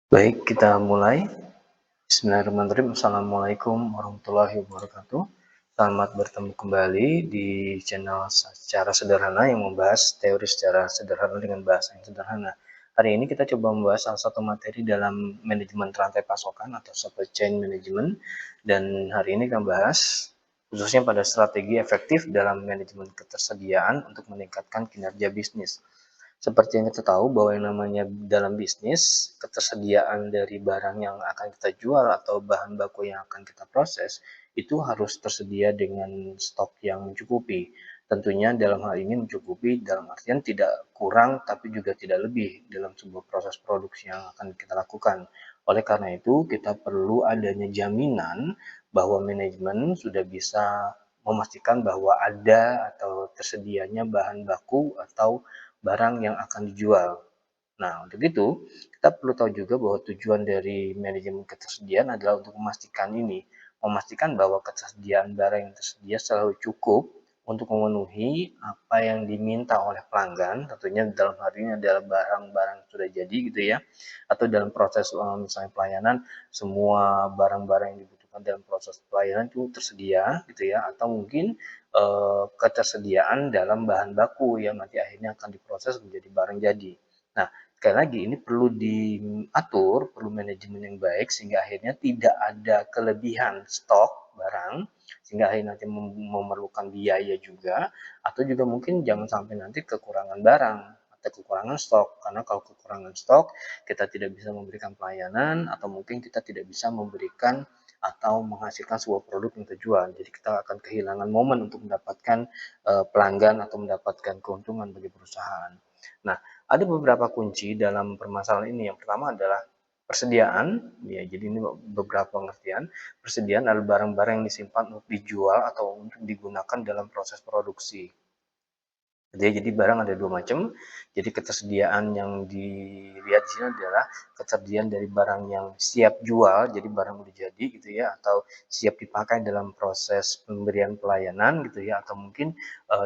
Baik, kita mulai. Bismillahirrahmanirrahim. Assalamualaikum warahmatullahi wabarakatuh. Selamat bertemu kembali di channel Secara Sederhana yang membahas teori secara sederhana dengan bahasa yang sederhana. Hari ini kita coba membahas salah satu materi dalam manajemen rantai pasokan atau supply chain management. Dan hari ini kita bahas khususnya pada strategi efektif dalam manajemen ketersediaan untuk meningkatkan kinerja bisnis. Seperti yang kita tahu bahwa yang namanya dalam bisnis, ketersediaan dari barang yang akan kita jual atau bahan baku yang akan kita proses, itu harus tersedia dengan stok yang mencukupi. Tentunya dalam hal ini mencukupi dalam artian tidak kurang tapi juga tidak lebih dalam sebuah proses produksi yang akan kita lakukan. Oleh karena itu, kita perlu adanya jaminan bahwa manajemen sudah bisa memastikan bahwa ada atau tersedianya bahan baku atau barang yang akan dijual. Nah, untuk itu, kita perlu tahu juga bahwa tujuan dari manajemen ketersediaan adalah untuk memastikan bahwa ketersediaan barang yang tersedia selalu cukup untuk memenuhi apa yang diminta oleh pelanggan, tentunya dalam hal ini adalah barang-barang sudah jadi gitu ya, atau dalam proses misalnya pelayanan, semua barang-barang yang dibutuhkan dalam proses pelayanan itu tersedia gitu ya, atau mungkin ketersediaan dalam bahan baku yang nanti akhirnya akan diproses menjadi barang jadi. Nah, sekali lagi ini perlu diatur, perlu manajemen yang baik sehingga akhirnya tidak ada kelebihan stok barang sehingga akhirnya nanti memerlukan biaya juga atau juga mungkin jangan sampai nanti kekurangan barang atau kekurangan stok karena kalau kekurangan stok kita tidak bisa memberikan pelayanan atau mungkin kita tidak bisa memberikan atau menghasilkan sebuah produk yang terjual. Jadi kita akan kehilangan momen untuk mendapatkan pelanggan atau mendapatkan keuntungan bagi perusahaan. Nah, ada beberapa kunci dalam permasalahan ini. Yang pertama adalah persediaan, ya. Jadi ini beberapa pengertian. Persediaan adalah barang-barang yang disimpan untuk dijual atau untuk digunakan dalam proses produksi. Jadi barang ada dua macam. Jadi ketersediaan yang dilihat di sini adalah ketersediaan dari barang yang siap jual, jadi barang udah jadi gitu ya, atau siap dipakai dalam proses pemberian pelayanan gitu ya, atau mungkin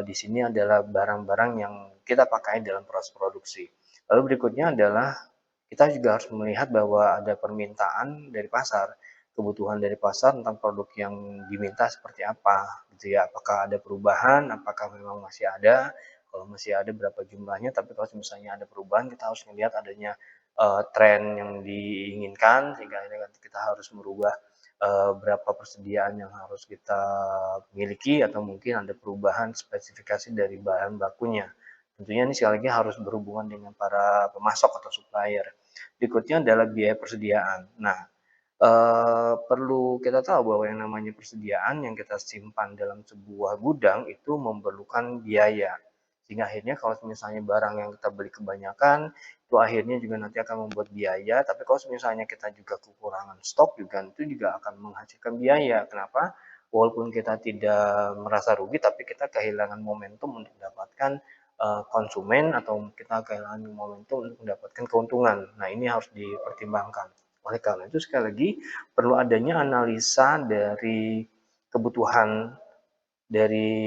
di sini adalah barang-barang yang kita pakai dalam proses produksi. Lalu berikutnya adalah kita juga harus melihat bahwa ada permintaan dari pasar, kebutuhan dari pasar tentang produk yang diminta seperti apa gitu ya, apakah ada perubahan, apakah memang masih ada, kalau masih ada berapa jumlahnya, tapi kalau misalnya ada perubahan kita harus melihat adanya tren yang diinginkan sehingga akhirnya kita harus merubah berapa persediaan yang harus kita miliki atau mungkin ada perubahan spesifikasi dari bahan bakunya. Tentunya ini sekali lagi harus berhubungan dengan para pemasok atau supplier. Berikutnya adalah biaya persediaan. Nah, perlu kita tahu bahwa yang namanya persediaan yang kita simpan dalam sebuah gudang itu memerlukan biaya. Sehingga akhirnya kalau misalnya barang yang kita beli kebanyakan, itu akhirnya juga nanti akan membuat biaya. Tapi kalau misalnya kita juga kekurangan stok juga itu juga akan menghasilkan biaya. Kenapa? Walaupun kita tidak merasa rugi, tapi kita kehilangan momentum untuk mendapatkan konsumen atau kita kehilangan momentum untuk mendapatkan keuntungan. Nah, ini harus dipertimbangkan. Oleh karena itu sekali lagi perlu adanya analisa dari kebutuhan dari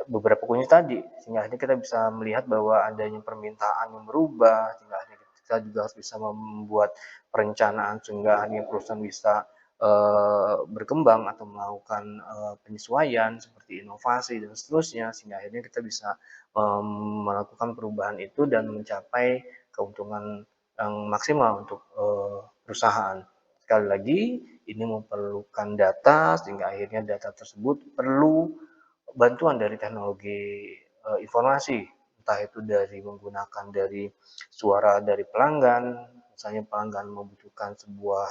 beberapa kunci tadi sehingga akhirnya kita bisa melihat bahwa adanya permintaan yang berubah sehingga akhirnya kita juga harus bisa membuat perencanaan sehingga akhirnya perusahaan bisa berkembang atau melakukan penyesuaian seperti inovasi dan seterusnya sehingga akhirnya kita bisa melakukan perubahan itu dan mencapai keuntungan yang maksimal untuk perusahaan. Sekali lagi, ini memerlukan data sehingga akhirnya data tersebut perlu bantuan dari teknologi informasi, entah itu dari menggunakan dari suara dari pelanggan, misalnya pelanggan membutuhkan sebuah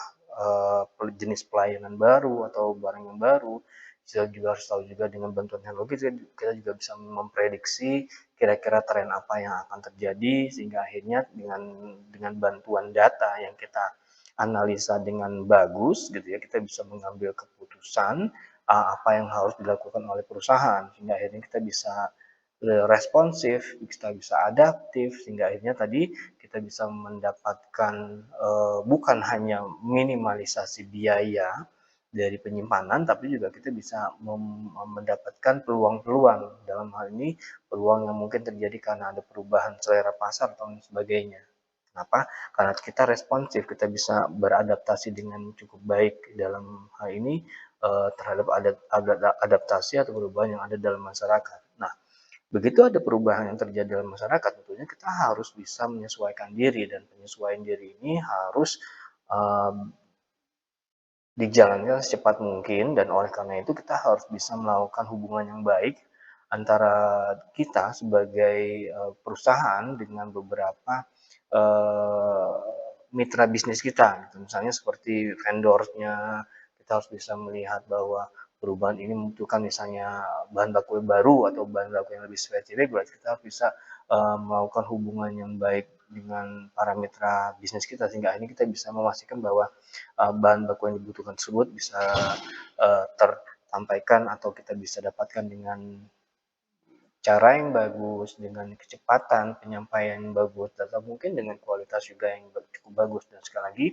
jenis pelayanan baru atau barang yang baru, kita juga harus tahu juga dengan bantuan teknologi kita juga bisa memprediksi kira-kira tren apa yang akan terjadi sehingga akhirnya dengan bantuan data yang kita analisa dengan bagus gitu ya kita bisa mengambil keputusan apa yang harus dilakukan oleh perusahaan sehingga akhirnya kita bisa responsif, kita bisa adaptif sehingga akhirnya tadi kita bisa mendapatkan bukan hanya minimalisasi biaya dari penyimpanan tapi juga kita bisa mendapatkan peluang-peluang dalam hal ini peluang yang mungkin terjadi karena ada perubahan selera pasar atau sebagainya. Kenapa? Karena kita responsif, kita bisa beradaptasi dengan cukup baik dalam hal ini, terhadap adaptasi atau perubahan yang ada dalam masyarakat. Nah, begitu ada perubahan yang terjadi dalam masyarakat, tentunya kita harus bisa menyesuaikan diri, dan penyesuaian diri ini harus, eee, dijalankan secepat mungkin, dan oleh karena itu kita harus bisa melakukan hubungan yang baik antara kita sebagai, perusahaan dengan beberapa, eee, mitra bisnis kita gitu. Misalnya seperti vendornya, kita harus bisa melihat bahwa perubahan ini membutuhkan misalnya bahan baku yang baru atau bahan baku yang lebih spesifik, berarti kita harus bisa, melakukan hubungan yang baik dengan para mitra bisnis kita, sehingga akhirnya kita bisa memastikan bahwa bahan baku yang dibutuhkan tersebut bisa tersampaikan atau kita bisa dapatkan dengan cara yang bagus, dengan kecepatan penyampaian yang bagus, atau mungkin dengan kualitas juga yang cukup bagus. Dan sekali lagi,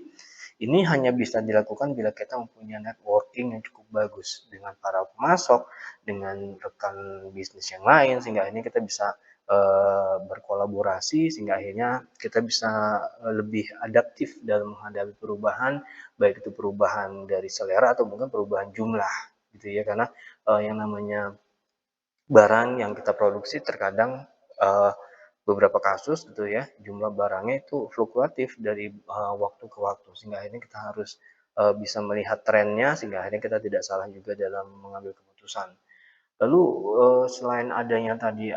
ini hanya bisa dilakukan bila kita mempunyai networking yang cukup bagus dengan para pemasok, dengan rekan bisnis yang lain, sehingga akhirnya kita bisa berkolaborasi, sehingga akhirnya kita bisa lebih adaptif dalam menghadapi perubahan, baik itu perubahan dari selera atau mungkin perubahan jumlah gitu ya. Karena yang namanya barang yang kita produksi terkadang, beberapa kasus gitu ya, jumlah barangnya itu fluktuatif dari, waktu ke waktu, sehingga akhirnya kita harus, bisa melihat trennya, sehingga akhirnya kita tidak salah juga dalam mengambil keputusan. Lalu, selain adanya tadi,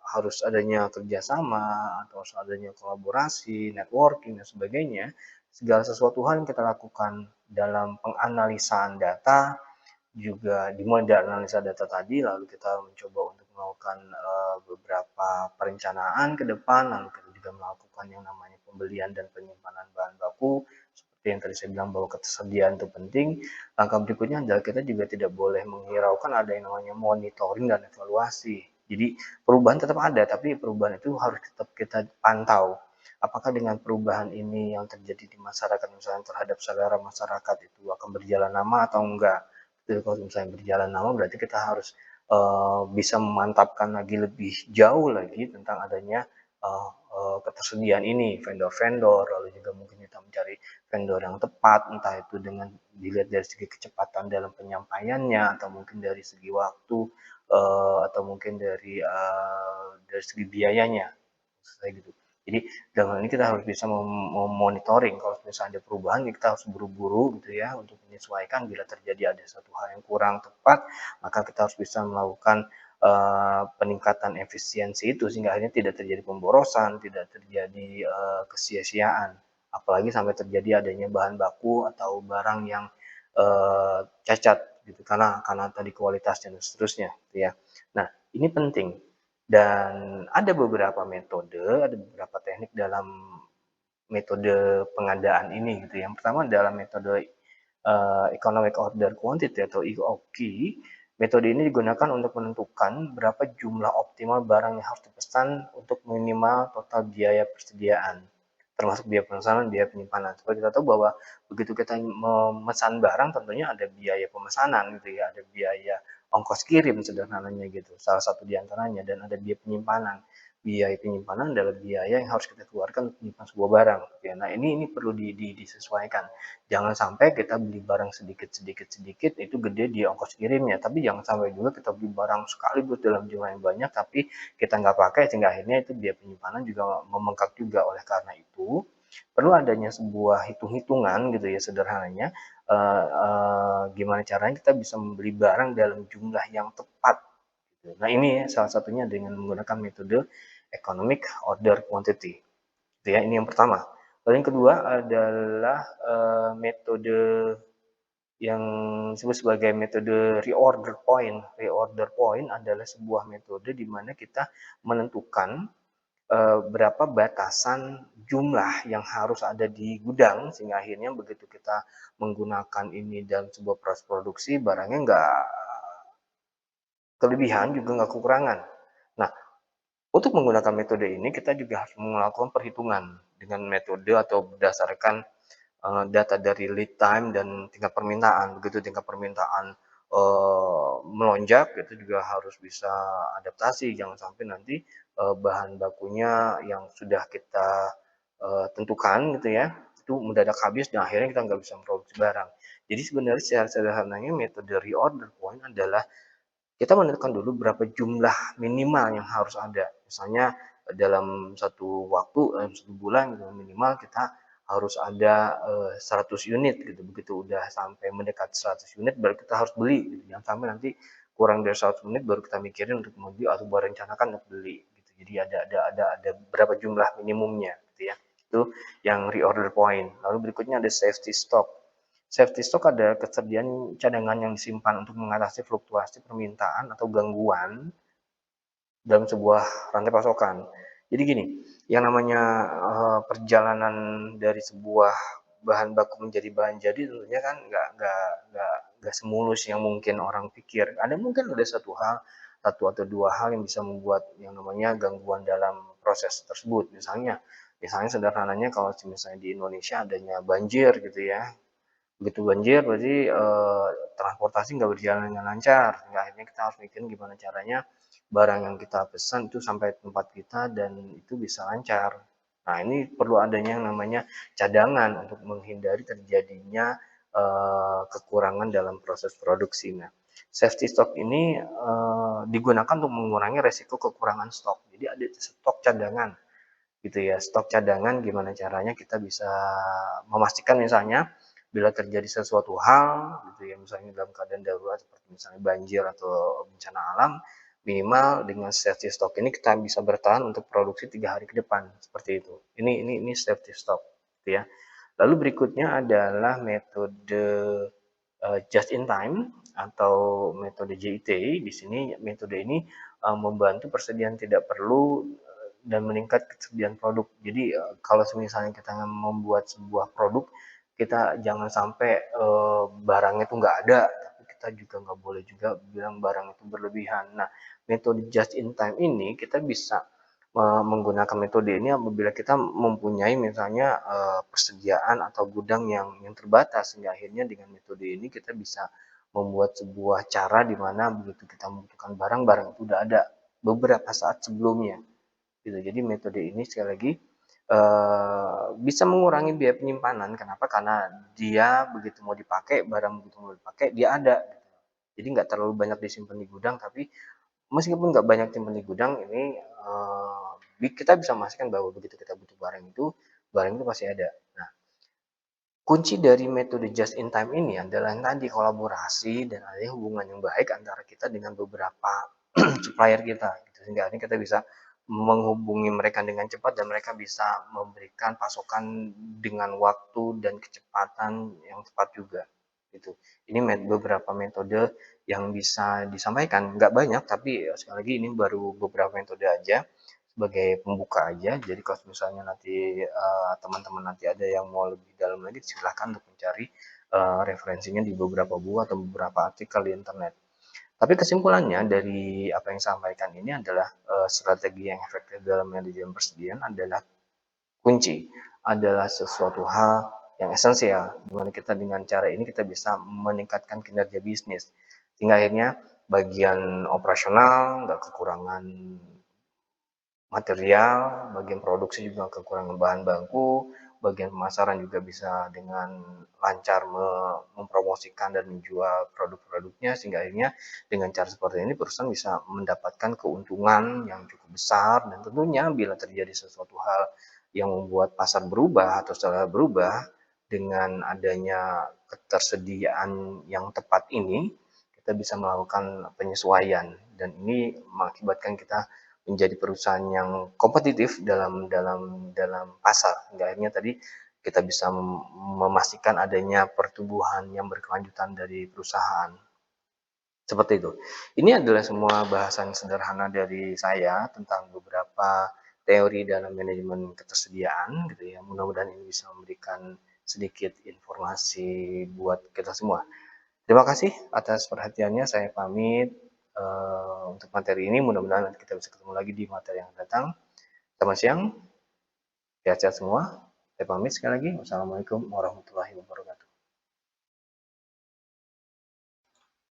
harus adanya kerjasama atau harus adanya kolaborasi, networking dan sebagainya, segala sesuatu hal yang kita lakukan dalam penganalisaan data, juga dimulai dari analisa data tadi, lalu kita mencoba untuk melakukan, beberapa perencanaan ke depan, lalu kita juga melakukan yang namanya pembelian dan penyimpanan bahan baku, seperti yang tadi saya bilang bahwa ketersediaan itu penting. Langkah berikutnya adalah kita juga tidak boleh menghiraukan ada yang namanya monitoring dan evaluasi. Jadi perubahan tetap ada, tapi perubahan itu harus tetap kita pantau. Apakah dengan perubahan ini yang terjadi di masyarakat, misalnya terhadap selera masyarakat itu akan berjalan lama atau enggak. Jadi kalau misalnya berjalan lama berarti kita harus, bisa memantapkan lagi lebih jauh lagi tentang adanya, eee eee, ketersediaan ini, vendor-vendor, lalu juga mungkin kita mencari vendor yang tepat, entah itu dengan dilihat dari segi kecepatan dalam penyampaiannya, atau mungkin dari segi waktu, atau mungkin dari segi biayanya, kayak gitu. Jadi dalam hal ini kita harus bisa memonitoring kalau misalnya ada perubahan, ya kita harus buru-buru gitu ya untuk menyesuaikan. Bila terjadi ada satu hal yang kurang tepat, maka kita harus bisa melakukan, peningkatan efisiensi itu, sehingga akhirnya tidak terjadi pemborosan, tidak terjadi, kesia-siaan. Apalagi sampai terjadi adanya bahan baku atau barang yang, cacat gitu, karena tadi kualitasnya dan seterusnya gitu ya. Nah, ini penting, dan ada beberapa metode, ada beberapa teknik dalam metode pengadaan ini gitu. Yang pertama adalah metode, Economic Order Quantity atau EOQ. Metode ini digunakan untuk menentukan berapa jumlah optimal barang yang harus dipesan untuk minimal total biaya persediaan, termasuk biaya pemesanan, biaya penyimpanan. Supaya kita tahu bahwa begitu kita memesan barang, tentunya ada biaya pemesanan gitu ya, ada biaya ongkos kirim sederhananya gitu, salah satu di antaranya, dan ada biaya penyimpanan. Biaya penyimpanan adalah biaya yang harus kita keluarkan untuk menyimpan sebuah barang, ya. Nah, ini perlu disesuaikan. Jangan sampai kita beli barang sedikit sedikit sedikit, itu gede di ongkos kirimnya, tapi jangan sampai juga kita beli barang sekaligus dalam jumlah yang banyak, tapi kita nggak pakai, sehingga akhirnya itu biaya penyimpanan juga membengkak juga. Oleh karena itu, perlu adanya sebuah hitung-hitungan gitu ya, sederhananya, gimana caranya kita bisa membeli barang dalam jumlah yang tepat gitu. Nah, ini salah satunya dengan menggunakan metode economic order quantity, gitu ya. Ini yang pertama. Lalu yang kedua adalah, metode yang disebut sebagai metode reorder point. Reorder point adalah sebuah metode di mana kita menentukan, berapa batasan jumlah yang harus ada di gudang, sehingga akhirnya begitu kita menggunakan ini dalam sebuah proses produksi, barangnya nggak kelebihan juga nggak kekurangan. Nah, untuk menggunakan metode ini kita juga harus melakukan perhitungan dengan metode atau berdasarkan, data dari lead time dan tingkat permintaan. Begitu tingkat permintaan, melonjak, itu juga harus bisa adaptasi, jangan sampai nanti, bahan bakunya yang sudah kita tentukan gitu ya, itu mendadak habis dan akhirnya kita nggak bisa memproduksi barang. Jadi sebenarnya secara sederhananya metode reorder point adalah kita menentukan dulu berapa jumlah minimal yang harus ada. Misalnya dalam satu waktu, dalam 1 bulan gitu minimal kita harus ada 100 unit gitu. Begitu udah sampai mendekat 100 unit baru kita harus beli gitu. Jangan sampai nanti kurang dari 100 unit baru kita mikirin untuk membeli atau merencanakan untuk beli gitu. Jadi ada berapa jumlah minimumnya gitu ya. Itu yang reorder point. Lalu berikutnya ada safety stock. Safety stock adalah ketersediaan cadangan yang disimpan untuk mengatasi fluktuasi permintaan atau gangguan dalam sebuah rantai pasokan. Jadi gini, yang namanya perjalanan dari sebuah bahan baku menjadi bahan jadi tentunya kan nggak semulus yang mungkin orang pikir. Ada mungkin ada satu atau dua hal yang bisa membuat yang namanya gangguan dalam proses tersebut. Misalnya sederhananya kalau misalnya di Indonesia adanya banjir gitu ya, begitu banjir berarti transportasi nggak berjalan dengan lancar, sehingga akhirnya kita harus mikirin gimana caranya barang yang kita pesan itu sampai tempat kita dan itu bisa lancar. Nah ini perlu adanya yang namanya cadangan untuk menghindari terjadinya kekurangan dalam proses produksi. Nah, safety stock ini digunakan untuk mengurangi resiko kekurangan stok. Jadi ada stok cadangan gitu ya. Stok cadangan gimana caranya kita bisa memastikan misalnya bila terjadi sesuatu hal gitu ya, misalnya dalam keadaan darurat seperti misalnya banjir atau bencana alam, minimal dengan safety stock ini kita bisa bertahan untuk produksi 3 hari ke depan seperti itu. Ini safety stock gitu ya. Lalu berikutnya adalah metode just in time atau metode JIT. Di sini metode ini membantu persediaan tidak perlu dan meningkat kesediaan produk. Jadi kalau misalnya kita membuat sebuah produk, kita jangan sampai barangnya itu nggak ada, tapi kita juga nggak boleh juga bilang barang itu berlebihan. Nah, metode just in time ini kita bisa menggunakan metode ini apabila kita mempunyai misalnya persediaan atau gudang yang terbatas, sehingga akhirnya dengan metode ini kita bisa membuat sebuah cara di mana begitu kita membutuhkan barang itu udah ada beberapa saat sebelumnya gitu. Jadi metode ini sekali lagi bisa mengurangi biaya penyimpanan. Kenapa? Karena dia begitu mau dipakai, barang begitu mau dipakai dia ada. Jadi nggak terlalu banyak disimpan di gudang, tapi meskipun nggak banyak disimpan di gudang, ini kita bisa memastikan bahwa begitu kita butuh barang itu pasti ada. Nah, kunci dari metode just in time ini adalah yang tadi kolaborasi dan adanya hubungan yang baik antara kita dengan beberapa supplier kita, gitu. Sehingga ini kita bisa menghubungi mereka dengan cepat dan mereka bisa memberikan pasokan dengan waktu dan kecepatan yang tepat juga. Gitu. Ini beberapa metode yang bisa disampaikan, nggak banyak tapi sekali lagi ini baru beberapa metode aja sebagai pembuka aja. Jadi kalau misalnya nanti teman-teman nanti ada yang mau lebih dalam lagi silahkan untuk mencari referensinya di beberapa buku atau beberapa artikel di internet. Tapi kesimpulannya dari apa yang saya sampaikan ini adalah strategi yang efektif dalam manajemen persediaan adalah kunci, adalah sesuatu hal yang esensial. Dimana kita dengan cara ini kita bisa meningkatkan kinerja bisnis. Sehingga akhirnya bagian operasional nggak kekurangan material, bagian produksi juga kekurangan bahan baku, bagian pemasaran juga bisa dengan lancar mempromosikan dan menjual produk-produknya, sehingga akhirnya dengan cara seperti ini perusahaan bisa mendapatkan keuntungan yang cukup besar. Dan tentunya bila terjadi sesuatu hal yang membuat pasar berubah atau secara berubah dengan adanya ketersediaan yang tepat ini, kita bisa melakukan penyesuaian dan ini mengakibatkan kita menjadi perusahaan yang kompetitif dalam pasar. Hingga akhirnya tadi kita bisa memastikan adanya pertumbuhan yang berkelanjutan dari perusahaan. Seperti itu. Ini adalah semua bahasan sederhana dari saya tentang beberapa teori dalam manajemen ketersediaan gitu ya. Mudah-mudahan ini bisa memberikan sedikit informasi buat kita semua. Terima kasih atas perhatiannya. Saya pamit untuk materi ini. Mudah-mudahan nanti kita bisa ketemu lagi di materi yang datang. Selamat siang, sehat-sehat semua. Saya pamit sekali lagi. Wassalamualaikum warahmatullahi wabarakatuh.